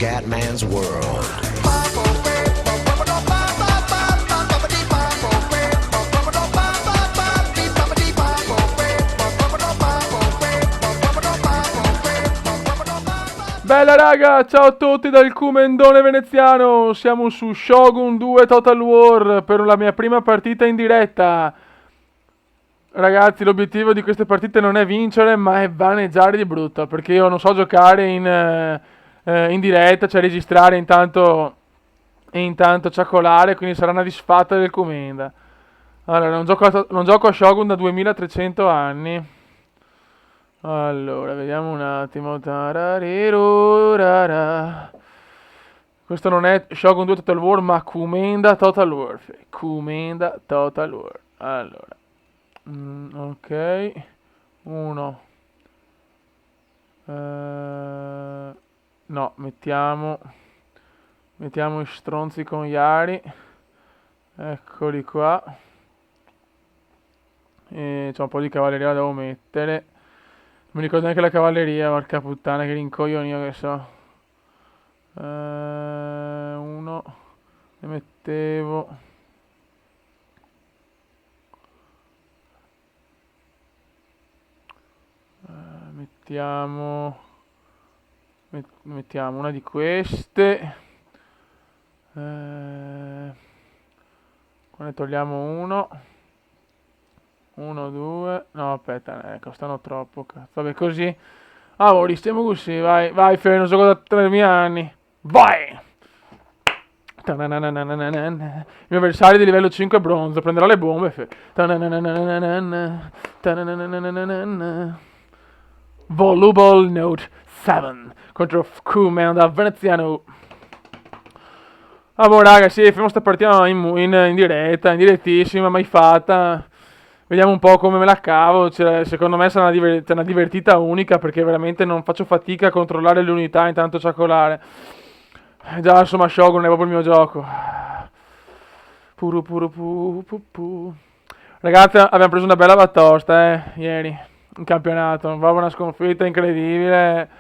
Scatman's World. Bella raga, ciao a tutti dal Cumendone veneziano, siamo su Shogun 2 Total War per la mia prima partita in diretta. Ragazzi, l'obiettivo di queste partite non è vincere, ma è vaneggiare di brutto, perché io non so giocare in diretta, cioè registrare e intanto ciaccolare, quindi sarà una disfatta del Comenda. Allora, non gioco a Shogun da 2300 anni. Allora, vediamo un attimo. Tararirurara. Questo non è Shogun 2 Total War, ma Kumenda Total War. Kumenda Total War. Allora. Ok. Uno. No, mettiamo i stronzi con Yari. Eccoli qua. E c'è un po' di cavalleria da devo mettere. Non mi ricordo neanche la cavalleria, porca puttana, che rincoglionio che so. Uno. Ne mettevo. Mettiamo una di queste. Qua ne togliamo uno. Uno, due. No, aspetta, costano troppo. Cazzo. Vabbè, così. Ah, stiamo così. Vai, vai, Fede, non gioco da 3.000 anni. Vai! Il mio avversario di livello 5 bronzo. Prenderò le bombe, Fede. Volleyball Note 7 contro Comenda veneziano. Ah, boh, raga, sì, facciamo sta partita in diretta, in direttissima, mai fatta. Vediamo un po' come me la cavo. Secondo me sarà una divertita unica, perché veramente non faccio fatica a controllare le unità intanto ciaccolare. Già, insomma, Shogun non è proprio il mio gioco. Puru puru pu pu pu. Ragazzi, abbiamo preso una bella batosta, ieri, in campionato. Proprio una sconfitta incredibile.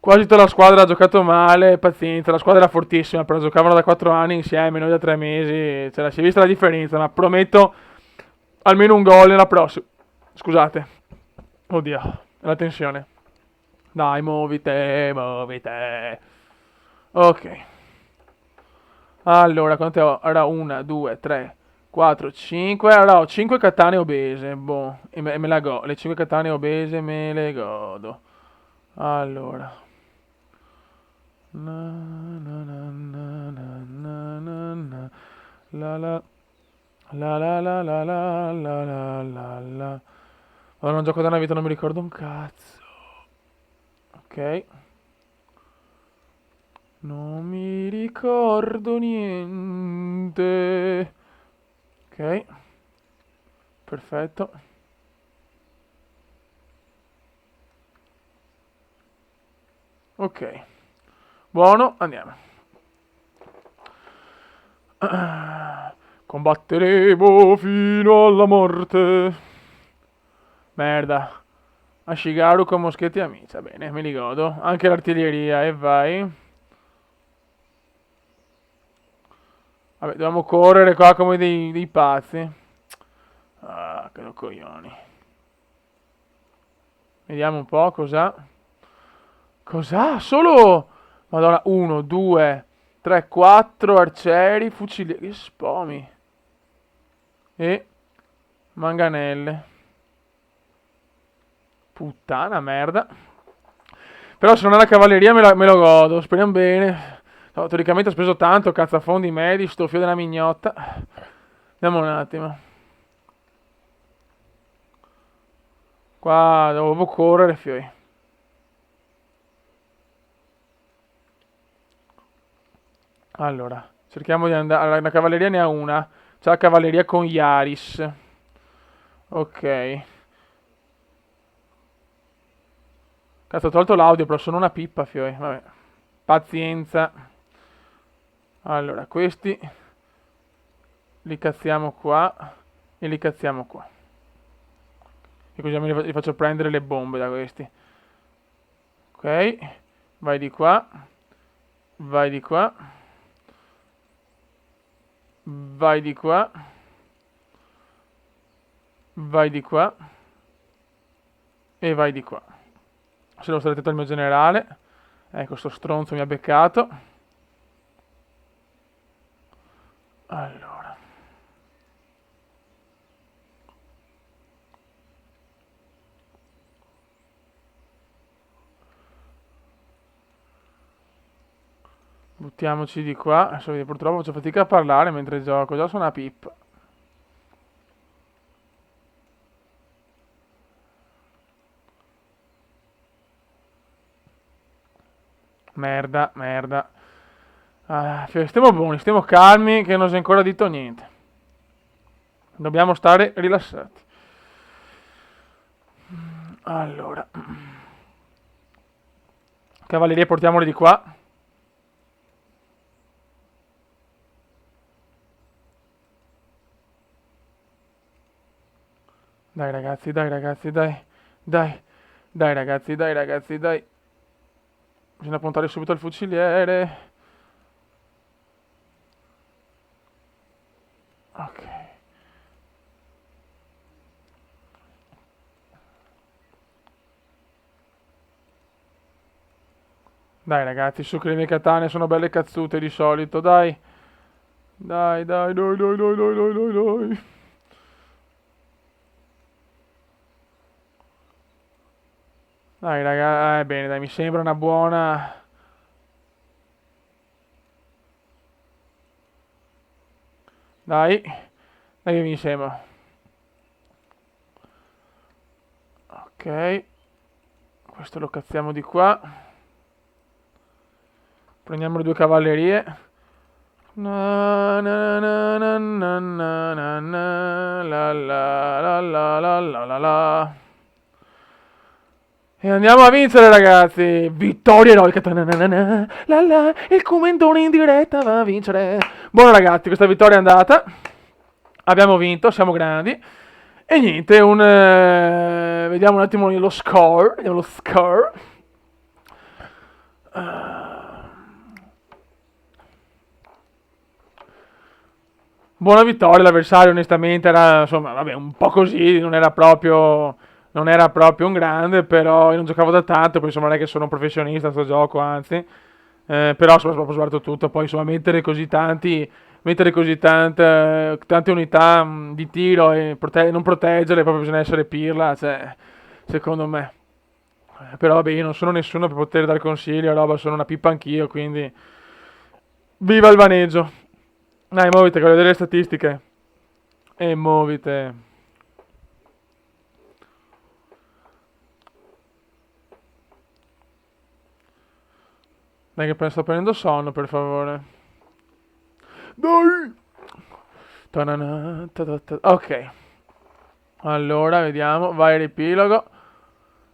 Quasi tutta la squadra ha giocato male, pazienza, la squadra era fortissima, però giocavano da 4 anni insieme, noi da 3 mesi. Si è vista la differenza, ma prometto almeno un gol nella prossima. Scusate. Oddio, la tensione. Dai, muovite, muovite. Ok. Allora, quante ho? Allora, 1, 2, 3, 4, 5. Allora, ho 5 katane obese. Boh, e me la godo. Le 5 katane obese me le godo. Allora. Na, na, na, na, na, na, na. La la. La la la la la la la la la. Allora, non gioco da una vita, non mi ricordo un cazzo. Ok. Non mi ricordo niente. Ok. Perfetto. Ok. Buono, andiamo. Combatteremo fino alla morte. Merda. Ashigaru con moschetti e amici. Bene, me li godo. Anche l'artiglieria, e vai. Vabbè, dobbiamo correre qua come dei pazzi. Ah, che coglioni. Vediamo un po' cos'ha. Cos'ha? Solo... Madonna, 1, 2, 3, 4 arcieri, fucili... Che spomi. E... manganelle. Puttana merda. Però se non è la cavalleria me lo godo. Speriamo bene. No, teoricamente ho speso tanto, cazzafondi medi, sto fio della mignotta. Andiamo un attimo. Qua devo correre, fioi. Allora, cerchiamo di andare... Allora, la cavalleria ne ha una. C'è la cavalleria con Yaris. Ok. Cazzo, ho tolto l'audio, però sono una pippa, fioi. Vabbè. Pazienza. Allora, questi li cazziamo qua e li cazziamo qua. E così li faccio prendere le bombe da questi. Ok, vai di qua. vai di qua, vai di qua, vai di qua e vai di qua. Se devo stare attento al mio generale. Ecco, sto stronzo mi ha beccato. Allora. Buttiamoci di qua. Adesso purtroppo faccio fatica a parlare mentre gioco. Già sono una pippa. Merda, merda. Stiamo buoni, stiamo calmi che non si è ancora detto niente. Dobbiamo stare rilassati. Allora. Cavalleria, portiamoli di qua. Dai ragazzi, dai ragazzi, dai. Dai. Dai ragazzi, dai ragazzi, dai. Bisogna puntare subito al fuciliere. Ok. Dai ragazzi, su che le mie katane sono belle cazzute di solito, dai. Dai, dai, dai, dai, dai, dai, dai, dai, dai. Dai raga, bene, dai, mi sembra una buona... Dai, dai che mi sembra. Ok, questo lo cazziamo di qua. Prendiamo le due cavallerie. Na, na, na, na, na, na, na, na, la, la, la, la, la, la, la, la. E andiamo a vincere ragazzi. Vittoria eroica. Ta-na-na-na-na, la, la, il commentone in diretta va a vincere. Buono ragazzi, questa vittoria è andata. Abbiamo vinto, siamo grandi. E niente, vediamo un attimo lo score. Vediamo lo score. Buona vittoria, l'avversario onestamente era, insomma, vabbè, un po' così, non era proprio un grande, però io non giocavo da tanto, poi insomma non è che sono un professionista a sto gioco, anzi, però insomma ho proprio sbagliato tutto, poi insomma mettere così tante unità di tiro e non proteggerle, proprio bisogna essere pirla, cioè, secondo me. Però vabbè, io non sono nessuno per poter dare consigli o roba, sono una pippa anch'io, quindi viva il vaneggio. Dai, muovite, che voglio vedere le statistiche. E muovite. Dai che sto prendendo sonno, per favore. Dai! Ta-na-na, ta-ta-ta. Ok. Allora, vediamo. Vai riepilogo.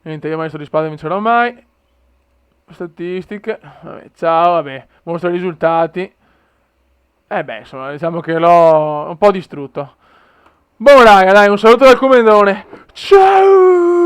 Niente, io maestro di spada non vincerò mai. Statistiche. Vabbè, ciao, vabbè. Mostro i risultati. Beh, insomma, diciamo che l'ho un po' distrutto. Buon raga, dai, un saluto dal comendone. Ciao!